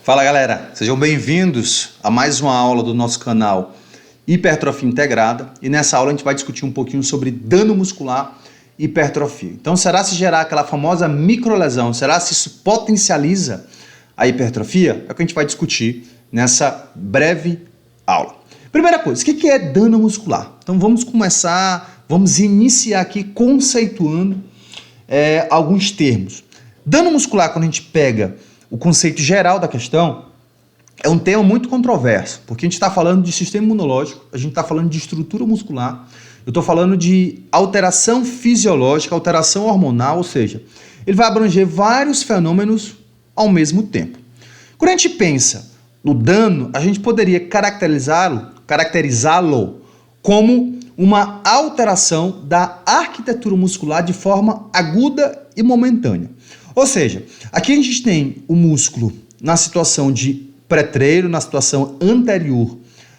Fala galera, sejam bem-vindos a mais uma aula do nosso canal Hipertrofia Integrada, e nessa aula a gente vai discutir um pouquinho sobre dano muscular e hipertrofia. Então, será se gerar aquela famosa microlesão, será se isso potencializa a hipertrofia? É o que a gente vai discutir nessa breve aula. Primeira coisa, o que é dano muscular? Então vamos iniciar aqui conceituando alguns termos. Dano muscular, quando a gente pega o conceito geral da questão, é um tema muito controverso, porque a gente está falando de sistema imunológico, a gente está falando de estrutura muscular, eu estou falando de alteração fisiológica, alteração hormonal, ou seja, ele vai abranger vários fenômenos ao mesmo tempo. Quando a gente pensa no dano, a gente poderia caracterizá-lo como uma alteração da arquitetura muscular de forma aguda e momentânea. Ou seja, aqui a gente tem o músculo na situação de pré-treino, na situação anterior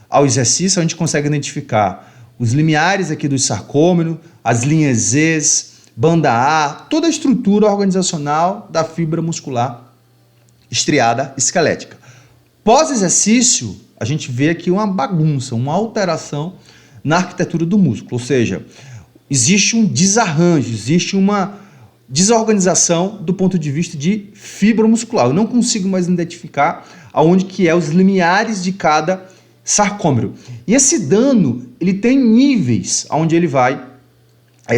ao exercício, a gente consegue identificar os limiares aqui do sarcômero, as linhas Z, banda A, toda a estrutura organizacional da fibra muscular estriada esquelética. Pós-exercício, a gente vê aqui uma bagunça, uma alteração na arquitetura do músculo, ou seja, existe um desarranjo, existe uma desorganização do ponto de vista de fibra muscular. Eu não consigo mais identificar aonde que é os limiares de cada sarcômero. E esse dano, ele tem níveis aonde ele vai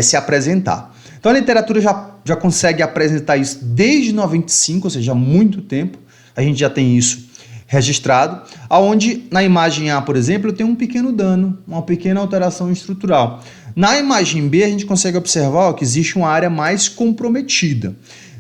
se apresentar. Então a literatura já consegue apresentar isso desde 95, ou seja, há muito tempo, a gente já tem isso registrado, aonde na imagem A, por exemplo, eu tenho um pequeno dano, uma pequena alteração estrutural. Na imagem B, a gente consegue observar que existe uma área mais comprometida.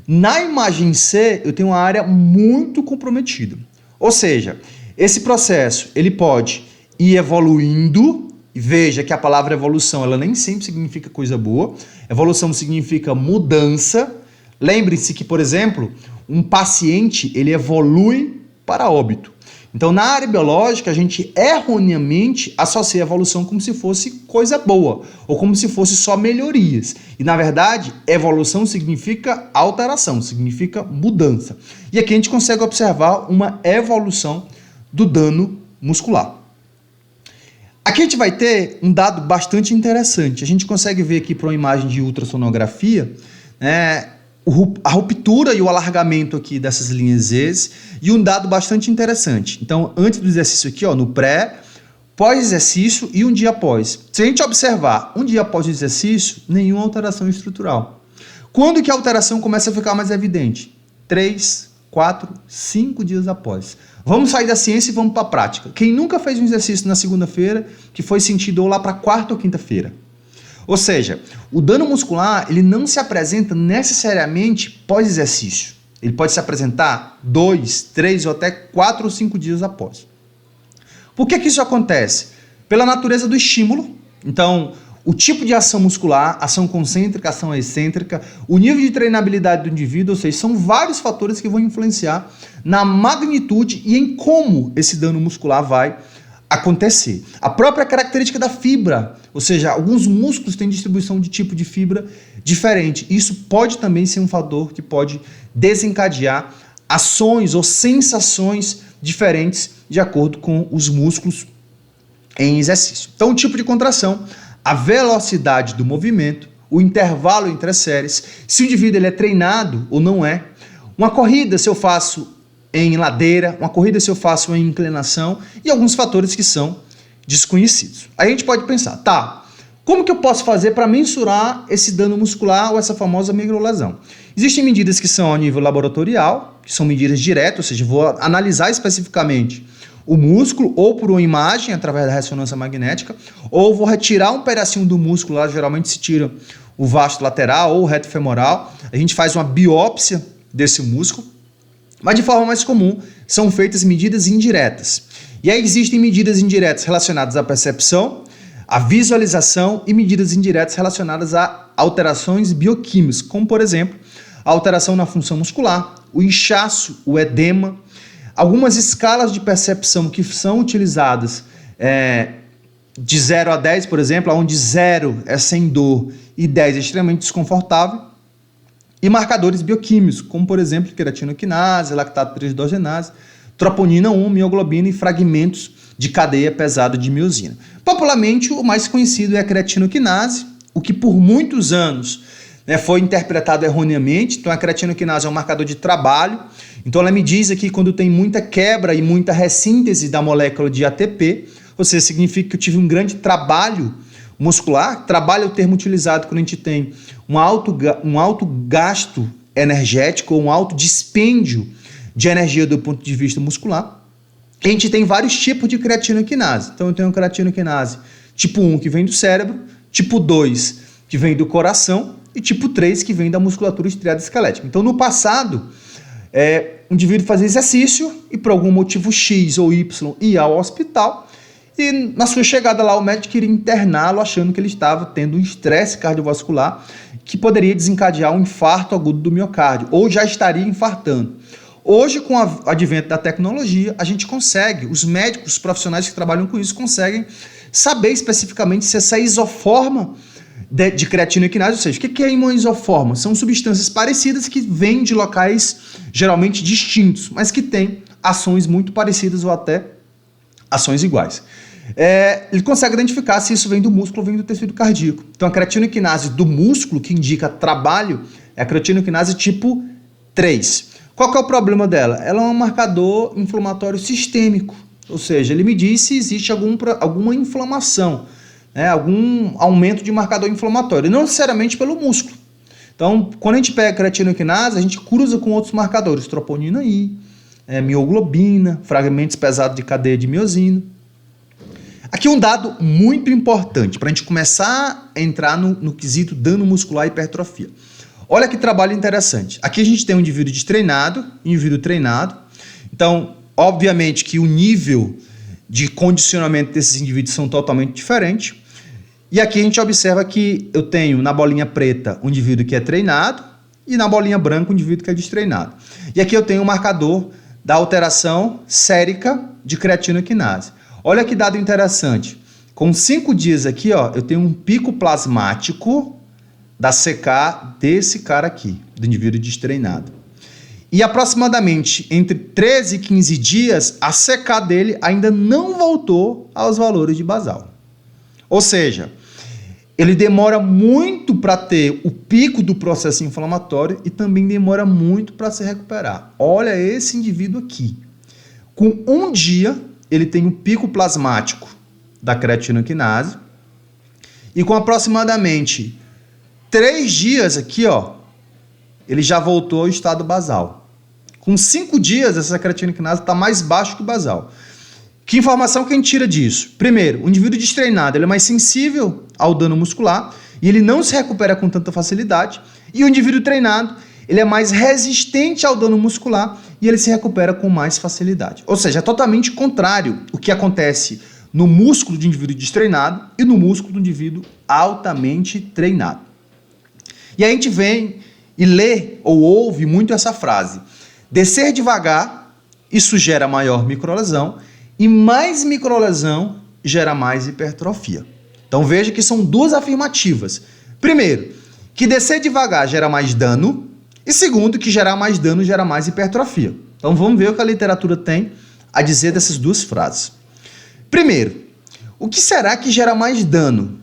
Na imagem C, eu tenho uma área muito comprometida. Ou seja, esse processo ele pode ir evoluindo, e veja que a palavra evolução ela nem sempre significa coisa boa. Evolução significa mudança. Lembre-se que, por exemplo, um paciente ele evolui para óbito. Então, na área biológica, a gente erroneamente associa a evolução como se fosse coisa boa, ou como se fosse só melhorias. E, na verdade, evolução significa alteração, significa mudança. E aqui a gente consegue observar uma evolução do dano muscular. Aqui a gente vai ter um dado bastante interessante. A gente consegue ver aqui para uma imagem de ultrassonografia, a ruptura e o alargamento aqui dessas linhas Z, e um dado bastante interessante. Então, antes do exercício aqui, no pré, pós-exercício e um dia após. Se a gente observar um dia após o exercício, nenhuma alteração estrutural. Quando que a alteração começa a ficar mais evidente? 3, 4, 5 dias após. Vamos sair da ciência e vamos para a prática. Quem nunca fez um exercício na segunda-feira, que foi sentido ou lá para quarta ou quinta-feira? Ou seja, o dano muscular ele não se apresenta necessariamente pós-exercício. Ele pode se apresentar 2, 3 ou até 4 ou 5 dias após. Por que isso acontece? Pela natureza do estímulo. Então, o tipo de ação muscular, ação concêntrica, ação excêntrica, o nível de treinabilidade do indivíduo, ou seja, são vários fatores que vão influenciar na magnitude e em como esse dano muscular vai acontecer. A própria característica da fibra, ou seja, alguns músculos têm distribuição de tipo de fibra diferente. Isso pode também ser um fator que pode desencadear ações ou sensações diferentes de acordo com os músculos em exercício. Então, o tipo de contração, a velocidade do movimento, o intervalo entre as séries, se o indivíduo ele é treinado ou não é. Uma corrida, se eu faço em ladeira, uma corrida se eu faço em inclinação, e alguns fatores que são desconhecidos. Aí a gente pode pensar, como que eu posso fazer para mensurar esse dano muscular ou essa famosa microlesão? Existem medidas que são a nível laboratorial, que são medidas diretas, ou seja, vou analisar especificamente o músculo, ou por uma imagem através da ressonância magnética, ou vou retirar um pedacinho do músculo, lá geralmente se tira o vasto lateral ou o reto femoral, a gente faz uma biópsia desse músculo, mas de forma mais comum são feitas medidas indiretas. E aí existem medidas indiretas relacionadas à percepção, à visualização e medidas indiretas relacionadas a alterações bioquímicas, como por exemplo, a alteração na função muscular, o inchaço, o edema, algumas escalas de percepção que são utilizadas de 0 a 10, por exemplo, onde 0 é sem dor e 10 é extremamente desconfortável, e marcadores bioquímicos, como por exemplo queratinocrinase, lactato desidrogenase, troponina 1, mioglobina e fragmentos de cadeia pesada de miosina. Popularmente, o mais conhecido é a creatinoquinase, o que por muitos anos foi interpretado erroneamente. Então a creatinoquinase é um marcador de trabalho. Então ela me diz aqui quando tem muita quebra e muita ressíntese da molécula de ATP, ou seja, significa que eu tive um grande trabalho muscular. Trabalho é o termo utilizado quando a gente tem um alto gasto energético ou um alto dispêndio de energia do ponto de vista muscular. A gente tem vários tipos de creatinoquinase. Então eu tenho creatinoquinase tipo 1 que vem do cérebro, tipo 2 que vem do coração e tipo 3 que vem da musculatura estriada esquelética. Então no passado, o indivíduo fazia exercício e por algum motivo X ou Y ia ao hospital e na sua chegada lá o médico queria interná-lo achando que ele estava tendo um estresse cardiovascular que poderia desencadear um infarto agudo do miocárdio ou já estaria infartando. Hoje, com o advento da tecnologia, a gente consegue, os médicos, os profissionais que trabalham com isso, conseguem saber especificamente se essa isoforma de creatinoquinase, ou seja, o que é uma isoforma? São substâncias parecidas que vêm de locais geralmente distintos, mas que têm ações muito parecidas ou até ações iguais. Ele consegue identificar se isso vem do músculo ou vem do tecido cardíaco. Então, a creatinoquinase do músculo, que indica trabalho, é a creatinoquinase tipo 3. Qual que é o problema dela? Ela é um marcador inflamatório sistêmico, ou seja, ele me diz se existe alguma inflamação, algum aumento de marcador inflamatório, não necessariamente pelo músculo. Então, quando a gente pega a creatinoquinase, a gente cruza com outros marcadores, troponina I, mioglobina, fragmentos pesados de cadeia de miosina. Aqui um dado muito importante para a gente começar a entrar no quesito dano muscular e hipertrofia. Olha que trabalho interessante. Aqui a gente tem um indivíduo destreinado, indivíduo treinado. Então, obviamente que o nível de condicionamento desses indivíduos são totalmente diferentes. E aqui a gente observa que eu tenho na bolinha preta um indivíduo que é treinado e na bolinha branca um indivíduo que é destreinado. E aqui eu tenho um marcador da alteração sérica de creatinoquinase. Olha que dado interessante. Com 5 dias aqui, eu tenho um pico plasmático da CK desse cara aqui, do indivíduo destreinado. E aproximadamente entre 13 e 15 dias, a CK dele ainda não voltou aos valores de basal. Ou seja, ele demora muito para ter o pico do processo inflamatório e também demora muito para se recuperar. Olha esse indivíduo aqui. Com 1 dia, ele tem um pico plasmático da creatinoquinase e com aproximadamente 3 dias aqui, ele já voltou ao estado basal. Com 5 dias, essa creatinoquinase está mais baixo que o basal. Que informação que a gente tira disso? Primeiro, o indivíduo destreinado ele é mais sensível ao dano muscular e ele não se recupera com tanta facilidade. E o indivíduo treinado, ele é mais resistente ao dano muscular e ele se recupera com mais facilidade. Ou seja, é totalmente contrário o que acontece no músculo do indivíduo destreinado e no músculo do indivíduo altamente treinado. E aí a gente vem e lê ou ouve muito essa frase. Descer devagar, isso gera maior microlesão, e mais microlesão gera mais hipertrofia. Então veja que são 2 afirmativas. Primeiro, que descer devagar gera mais dano, e segundo, que gerar mais dano gera mais hipertrofia. Então vamos ver o que a literatura tem a dizer dessas 2 frases. Primeiro, o que será que gera mais dano?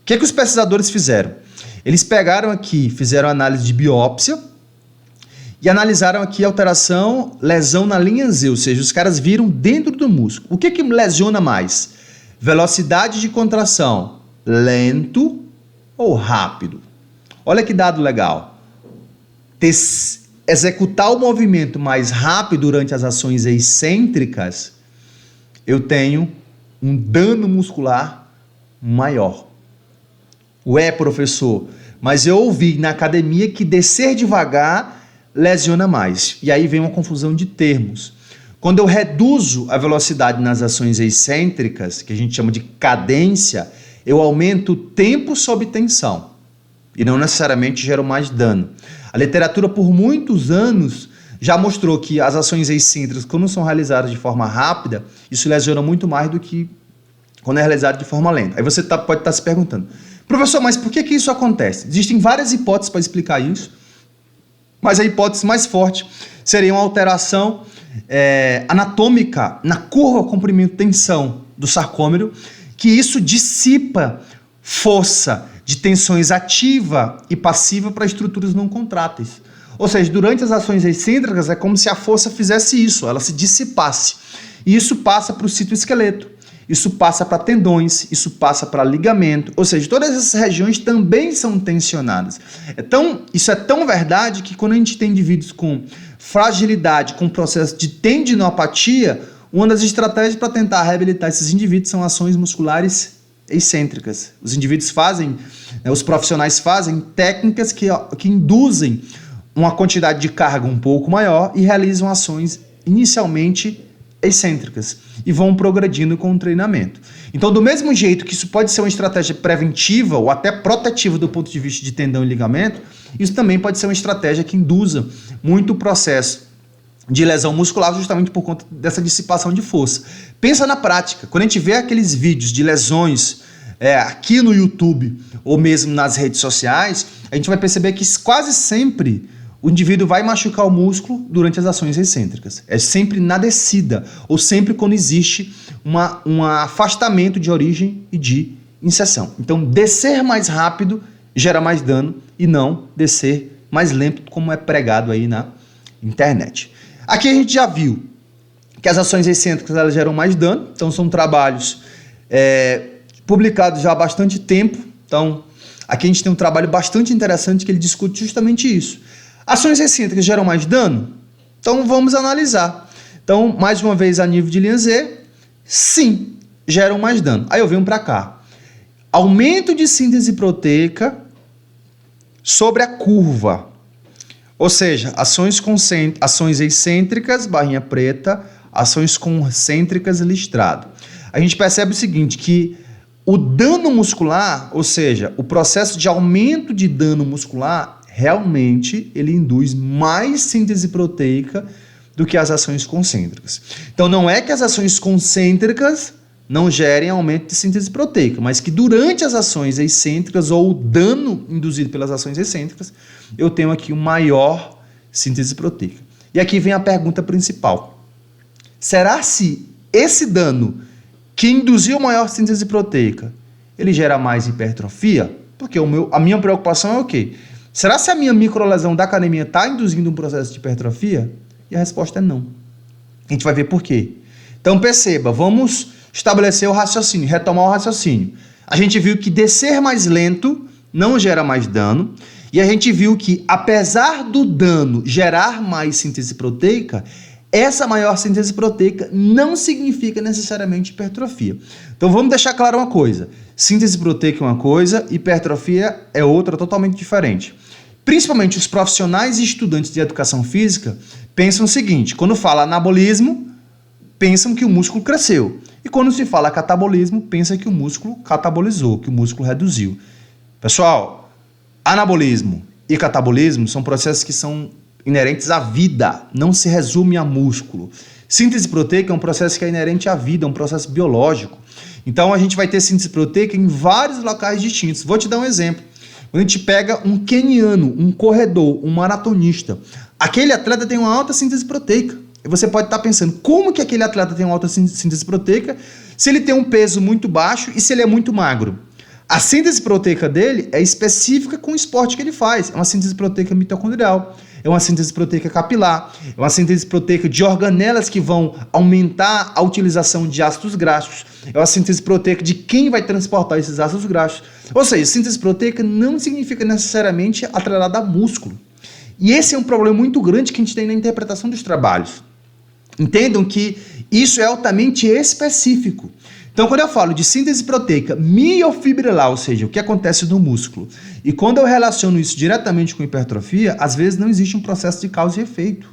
O que os pesquisadores fizeram? Eles pegaram aqui, fizeram análise de biópsia e analisaram aqui a alteração, lesão na linha Z, ou seja, os caras viram dentro do músculo. O que lesiona mais? Velocidade de contração, lento ou rápido? Olha que dado legal. Executar o movimento mais rápido durante as ações excêntricas, eu tenho um dano muscular maior. Ué, professor, mas eu ouvi na academia que descer devagar lesiona mais. E aí vem uma confusão de termos. Quando eu reduzo a velocidade nas ações excêntricas, que a gente chama de cadência, eu aumento o tempo sob tensão. E não necessariamente gero mais dano. A literatura, por muitos anos, já mostrou que as ações excêntricas, quando são realizadas de forma rápida, isso lesiona muito mais do que quando é realizado de forma lenta. Aí você pode estar se perguntando, professor, mas por que isso acontece? Existem várias hipóteses para explicar isso, mas a hipótese mais forte seria uma alteração anatômica na curva comprimento-tensão do sarcômero, que isso dissipa força de tensões ativa e passiva para estruturas não contráteis. Ou seja, durante as ações excêntricas é como se a força fizesse isso, ela se dissipasse. E isso passa para o citoesqueleto, isso passa para tendões, isso passa para ligamento, ou seja, todas essas regiões também são tensionadas. Então, isso é tão verdade que quando a gente tem indivíduos com fragilidade, com processo de tendinopatia, uma das estratégias para tentar reabilitar esses indivíduos são ações musculares excêntricas. Os indivíduos fazem, os profissionais fazem técnicas que induzem uma quantidade de carga um pouco maior e realizam ações inicialmente excêntricas e vão progredindo com o treinamento. Então, do mesmo jeito que isso pode ser uma estratégia preventiva ou até protetiva do ponto de vista de tendão e ligamento, isso também pode ser uma estratégia que induza muito o processo de lesão muscular justamente por conta dessa dissipação de força. Pensa na prática, quando a gente vê aqueles vídeos de lesões aqui no YouTube ou mesmo nas redes sociais, a gente vai perceber que quase sempre o indivíduo vai machucar o músculo durante as ações excêntricas. É sempre na descida, ou sempre quando existe um afastamento de origem e de inserção. Então, descer mais rápido gera mais dano e não descer mais lento, como é pregado aí na internet. Aqui a gente já viu que as ações excêntricas elas geram mais dano, então são trabalhos publicados já há bastante tempo. Então, aqui a gente tem um trabalho bastante interessante que ele discute justamente isso. Ações excêntricas geram mais dano? Então vamos analisar. Então, mais uma vez, a nível de linha Z, sim, geram mais dano. Aí eu venho para cá. Aumento de síntese proteica sobre a curva. Ou seja, ações excêntricas, barrinha preta, ações concêntricas, listrado. A gente percebe o seguinte, que o dano muscular, ou seja, o processo de aumento de dano muscular, realmente ele induz mais síntese proteica do que as ações concêntricas. Então não é que as ações concêntricas não gerem aumento de síntese proteica, mas que durante as ações excêntricas ou o dano induzido pelas ações excêntricas, eu tenho aqui uma maior síntese proteica. E aqui vem a pergunta principal. Será se esse dano que induziu maior síntese proteica, ele gera mais hipertrofia? Porque a minha preocupação é o quê? Será se a minha microlesão da academia está induzindo um processo de hipertrofia? E a resposta é não. A gente vai ver por quê. Então perceba, vamos estabelecer o raciocínio, retomar o raciocínio. A gente viu que descer mais lento não gera mais dano, e a gente viu que apesar do dano gerar mais síntese proteica, essa maior síntese proteica não significa necessariamente hipertrofia. Então vamos deixar claro uma coisa, síntese proteica é uma coisa, hipertrofia é outra totalmente diferente. Principalmente os profissionais e estudantes de educação física pensam o seguinte, quando fala anabolismo, pensam que o músculo cresceu. E quando se fala catabolismo, pensa que o músculo catabolizou, que o músculo reduziu. Pessoal, anabolismo e catabolismo são processos que são inerentes à vida, não se resume a músculo. Síntese proteica é um processo que é inerente à vida, é um processo biológico. Então a gente vai ter síntese proteica em vários locais distintos. Vou te dar um exemplo. Quando a gente pega um queniano, um corredor, um maratonista, aquele atleta tem uma alta síntese proteica. E você pode estar pensando, como que aquele atleta tem uma alta síntese proteica se ele tem um peso muito baixo e se ele é muito magro? A síntese proteica dele é específica com o esporte que ele faz. É uma síntese proteica mitocondrial, é uma síntese proteica capilar, é uma síntese proteica de organelas que vão aumentar a utilização de ácidos graxos, é uma síntese proteica de quem vai transportar esses ácidos graxos. Ou seja, síntese proteica não significa necessariamente atrelada a músculo. E esse é um problema muito grande que a gente tem na interpretação dos trabalhos. Entendam que isso é altamente específico. Então, quando eu falo de síntese proteica miofibrilar, ou seja, o que acontece no músculo, e quando eu relaciono isso diretamente com hipertrofia, às vezes não existe um processo de causa e efeito.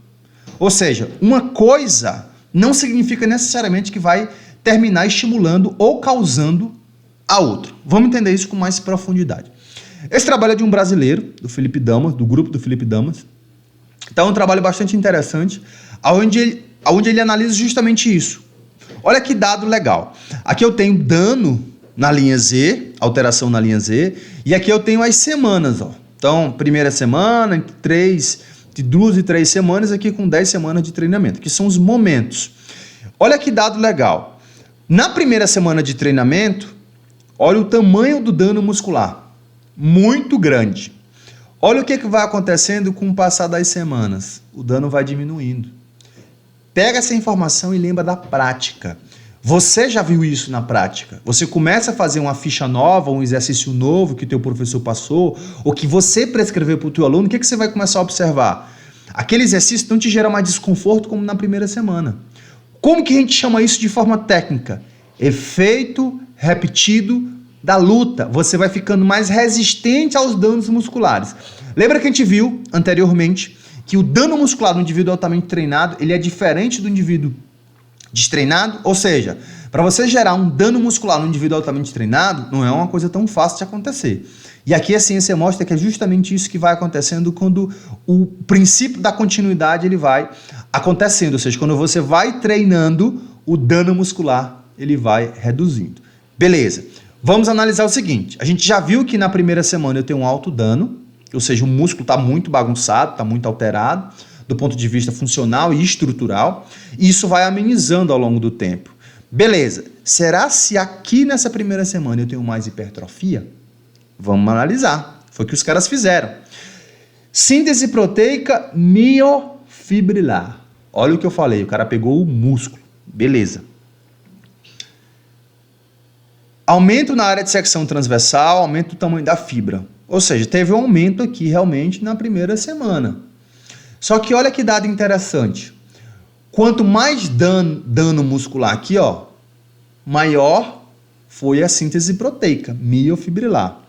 Ou seja, uma coisa não significa necessariamente que vai terminar estimulando ou causando a outra. Vamos entender isso com mais profundidade. Esse trabalho é de um brasileiro, do Felipe Damas, do grupo do Felipe Damas. Então, é um trabalho bastante interessante, onde ele analisa justamente isso. Olha que dado legal. Aqui eu tenho dano na linha Z, alteração na linha Z, e aqui eu tenho as semanas. Ó. Então, primeira semana, entre 3 de 2 e 3 semanas, aqui com 10 semanas de treinamento, que são os momentos. Olha que dado legal. Na primeira semana de treinamento, olha o tamanho do dano muscular. Muito grande. Olha o que vai acontecendo com o passar das semanas. O dano vai diminuindo. Pega essa informação e lembra da prática. Você já viu isso na prática? Você começa a fazer uma ficha nova, um exercício novo que o teu professor passou, ou que você prescreveu para o teu aluno, o que você vai começar a observar? Aquele exercício não te gera mais desconforto como na primeira semana. Como que a gente chama isso de forma técnica? Efeito repetido da luta. Você vai ficando mais resistente aos danos musculares. Lembra que a gente viu anteriormente que o dano muscular do indivíduo altamente treinado, ele é diferente do indivíduo destreinado? Ou seja, para você gerar um dano muscular no indivíduo altamente treinado, não é uma coisa tão fácil de acontecer. E aqui a ciência mostra que é justamente isso que vai acontecendo quando o princípio da continuidade ele vai acontecendo. Ou seja, quando você vai treinando, o dano muscular ele vai reduzindo. Beleza. Vamos analisar o seguinte. A gente já viu que na primeira semana eu tenho um alto dano, ou seja, o músculo está muito bagunçado, está muito alterado, do ponto de vista funcional e estrutural, e isso vai amenizando ao longo do tempo. Beleza. Será se aqui nessa primeira semana eu tenho mais hipertrofia? Vamos analisar. Foi o que os caras fizeram. Síntese proteica miofibrilar. Olha o que eu falei, o cara pegou o músculo. Beleza. Aumento na área de secção transversal, aumento do tamanho da fibra. Ou seja, teve um aumento aqui realmente na primeira semana. Só que olha que dado interessante. Quanto mais dano muscular aqui, ó, maior foi a síntese proteica miofibrilar.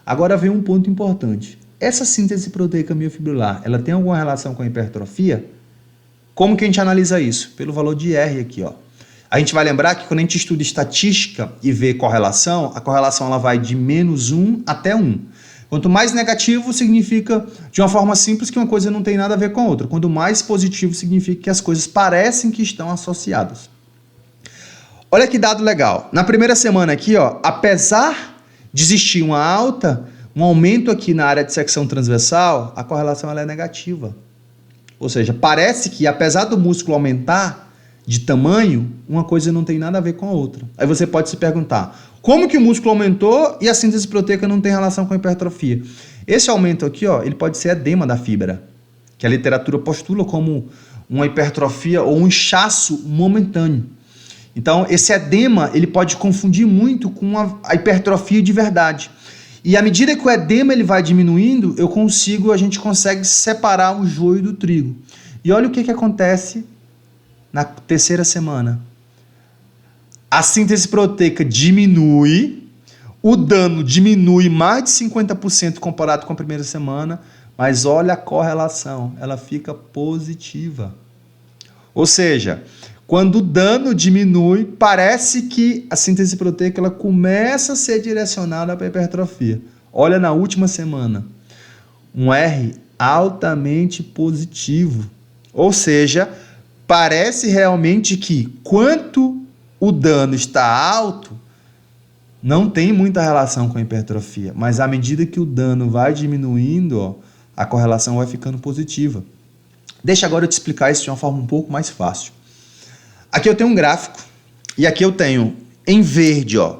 Agora vem um ponto importante. Essa síntese proteica miofibrilar, ela tem alguma relação com a hipertrofia? Como que a gente analisa isso? Pelo valor de R aqui, ó. A gente vai lembrar que quando a gente estuda estatística e vê correlação, a correlação ela vai de -1 até 1. Quanto mais negativo, significa, de uma forma simples, que uma coisa não tem nada a ver com a outra. Quanto mais positivo, significa que as coisas parecem que estão associadas. Olha que dado legal. Na primeira semana aqui, ó, apesar de existir uma alta, um aumento aqui na área de secção transversal, a correlação ela é negativa. Ou seja, parece que, apesar do músculo aumentar de tamanho, uma coisa não tem nada a ver com a outra. Aí você pode se perguntar, como que o músculo aumentou e a síntese proteica não tem relação com a hipertrofia? Esse aumento aqui, ó, ele pode ser edema da fibra, que a literatura postula como uma hipertrofia ou um inchaço momentâneo. Então, esse edema, ele pode confundir muito com a hipertrofia de verdade. E à medida que o edema ele vai diminuindo, a gente consegue separar o joio do trigo. E olha o que acontece na terceira semana. A síntese proteica diminui, o dano diminui mais de 50% comparado com a primeira semana, mas olha a correlação, ela fica positiva. Ou seja, quando o dano diminui, parece que a síntese proteica ela começa a ser direcionada para a hipertrofia. Olha na última semana, um R altamente positivo. Ou seja, parece realmente que quanto o dano está alto, não tem muita relação com a hipertrofia, mas à medida que o dano vai diminuindo, ó, a correlação vai ficando positiva. Deixa agora eu te explicar isso de uma forma um pouco mais fácil. Aqui eu tenho um gráfico, e aqui eu tenho em verde, ó,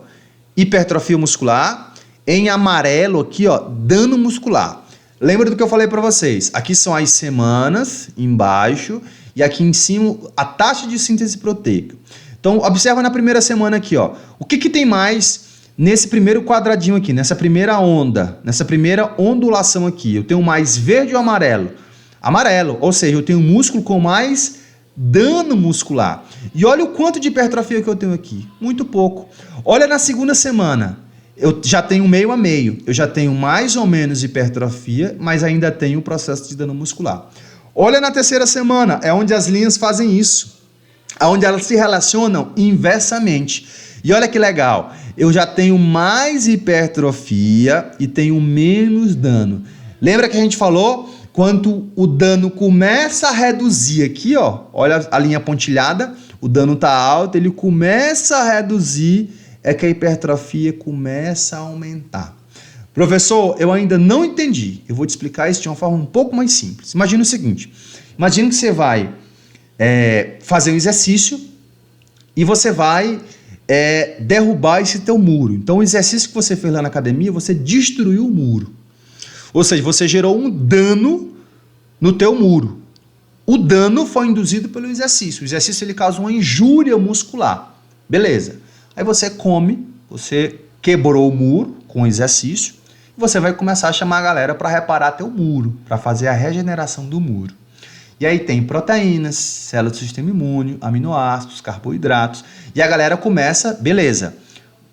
hipertrofia muscular, em amarelo aqui, ó, dano muscular. Lembra do que eu falei para vocês? Aqui são as semanas, embaixo, e aqui em cima a taxa de síntese proteica. Então, observa na primeira semana aqui, ó. O que tem mais nesse primeiro quadradinho aqui, nessa primeira onda, nessa primeira ondulação aqui? Eu tenho mais verde ou amarelo? Amarelo, ou seja, eu tenho um músculo com mais dano muscular. E olha o quanto de hipertrofia que eu tenho aqui. Muito pouco. Olha na segunda semana. Eu já tenho meio a meio. Eu já tenho mais ou menos hipertrofia, mas ainda tenho o processo de dano muscular. Olha na terceira semana. É onde as linhas fazem isso. Onde elas se relacionam inversamente. E olha que legal, eu já tenho mais hipertrofia e tenho menos dano. Lembra que a gente falou, quando o dano começa a reduzir aqui, ó, olha a linha pontilhada, o dano está alto, ele começa a reduzir, é que a hipertrofia começa a aumentar. Professor, eu ainda não entendi. Eu vou te explicar isso de uma forma um pouco mais simples. Imagina o seguinte, imagina que você vai fazer um exercício e você vai derrubar esse teu muro. Então o exercício que você fez lá na academia, você destruiu o muro. Ou seja, você gerou um dano no teu muro. O dano foi induzido pelo exercício. O exercício ele causa uma injúria muscular. Beleza. Aí você come, você quebrou o muro com o exercício, e você vai começar a chamar a galera para reparar teu muro, para fazer a regeneração do muro. E aí tem proteínas, células do sistema imune, aminoácidos, carboidratos, e a galera começa, beleza,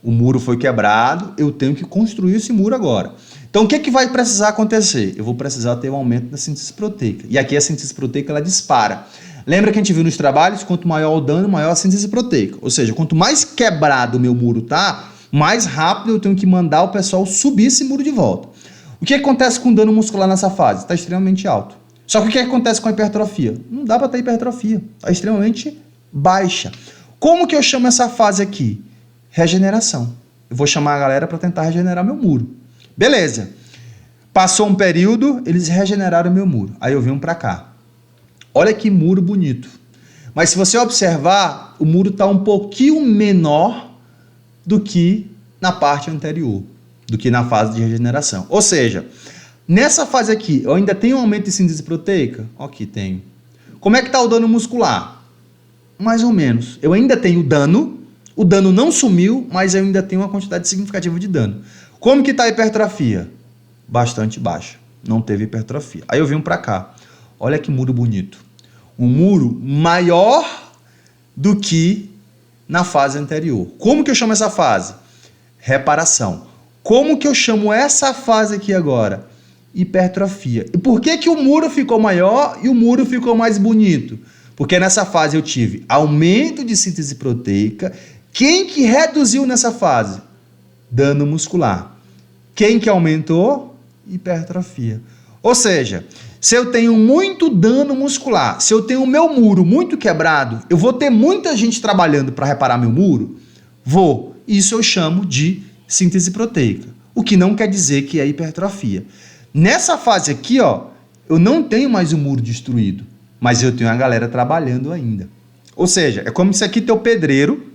o muro foi quebrado, eu tenho que construir esse muro agora. Então o que vai precisar acontecer? Eu vou precisar ter um aumento da síntese proteica. E aqui a síntese proteica ela dispara. Lembra que a gente viu nos trabalhos? Quanto maior o dano, maior a síntese proteica. Ou seja, quanto mais quebrado o meu muro tá, mais rápido eu tenho que mandar o pessoal subir esse muro de volta. O que acontece com o dano muscular nessa fase? Está extremamente alto. Só que o que acontece com a hipertrofia? Não dá para ter hipertrofia. Está extremamente baixa. Como que eu chamo essa fase aqui? Regeneração. Eu vou chamar a galera para tentar regenerar meu muro. Beleza. Passou um período, eles regeneraram meu muro. Aí eu venho para cá. Olha que muro bonito. Mas se você observar, o muro está um pouquinho menor do que na parte anterior, do que na fase de regeneração. Ou seja, nessa fase aqui, eu ainda tenho um aumento de síntese proteica? Aqui tenho. Como é que está o dano muscular? Mais ou menos. Eu ainda tenho dano, o dano não sumiu, mas eu ainda tenho uma quantidade significativa de dano. Como que está a hipertrofia? Bastante baixa. Não teve hipertrofia. Aí eu venho para cá. Olha que muro bonito. Um muro maior do que na fase anterior. Como que eu chamo essa fase? Reparação. Como que eu chamo essa fase aqui agora? Hipertrofia. E por que que o muro ficou maior e o muro ficou mais bonito? Porque nessa fase eu tive aumento de síntese proteica. Quem que reduziu nessa fase? Dano muscular. Quem que aumentou? Hipertrofia. Ou seja, se eu tenho muito dano muscular, se eu tenho o meu muro muito quebrado, eu vou ter muita gente trabalhando para reparar meu muro? Vou. Isso eu chamo de síntese proteica. O que não quer dizer que é hipertrofia. Nessa fase aqui, ó, eu não tenho mais o muro destruído, mas eu tenho a galera trabalhando ainda. Ou seja, é como se aqui teu pedreiro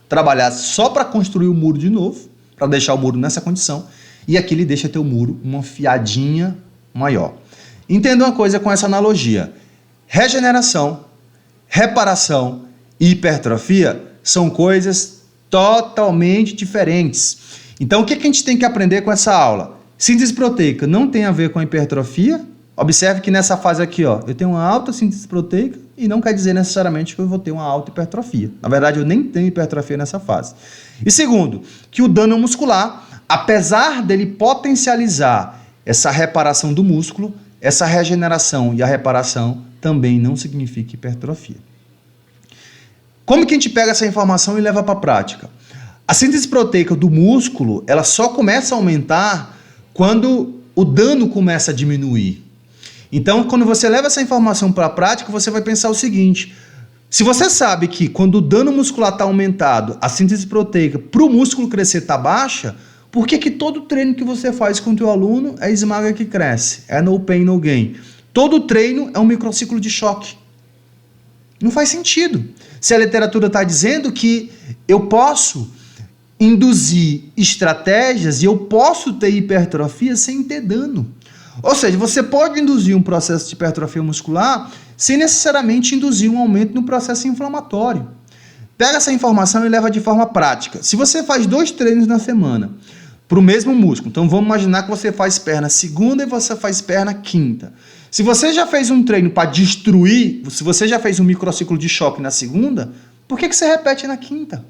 trabalhasse só para construir o muro de novo, para deixar o muro nessa condição, e aqui ele deixa teu muro uma fiadinha maior. Entenda uma coisa com essa analogia. Regeneração, reparação e hipertrofia são coisas totalmente diferentes. Então, o que a gente tem que aprender com essa aula? Síntese proteica não tem a ver com a hipertrofia. Observe que nessa fase aqui, ó, eu tenho uma alta síntese proteica e não quer dizer necessariamente que eu vou ter uma alta hipertrofia. Na verdade, eu nem tenho hipertrofia nessa fase. E segundo, que o dano muscular, apesar dele potencializar essa reparação do músculo, essa regeneração e a reparação também não significa hipertrofia. Como que a gente pega essa informação e leva para a prática? A síntese proteica do músculo, ela só começa a aumentar quando o dano começa a diminuir. Então, quando você leva essa informação para a prática, você vai pensar o seguinte: se você sabe que quando o dano muscular está aumentado, a síntese proteica para o músculo crescer está baixa, por que todo treino que você faz com o teu aluno é esmaga que cresce? É no pain, no gain. Todo treino é um microciclo de choque. Não faz sentido. Se a literatura está dizendo que eu posso induzir estratégias e eu posso ter hipertrofia sem ter dano. Ou seja, você pode induzir um processo de hipertrofia muscular sem necessariamente induzir um aumento no processo inflamatório. Pega essa informação e leva de forma prática. Se você faz 2 treinos na semana para o mesmo músculo, então vamos imaginar que você faz perna segunda e você faz perna quinta. Se você já fez um treino para destruir, se você já fez um microciclo de choque na segunda, por que você repete na quinta?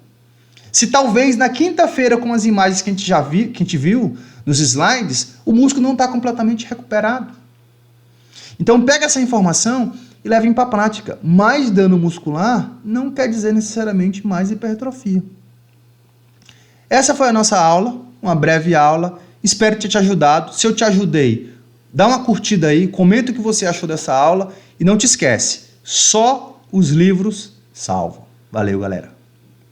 Se talvez na quinta-feira, com as imagens que a gente viu nos slides, o músculo não está completamente recuperado. Então pega essa informação e leva para a prática. Mais dano muscular não quer dizer necessariamente mais hipertrofia. Essa foi a nossa aula, uma breve aula. Espero ter te ajudado. Se eu te ajudei, dá uma curtida aí, comenta o que você achou dessa aula e não te esquece, só os livros salvam. Valeu, galera.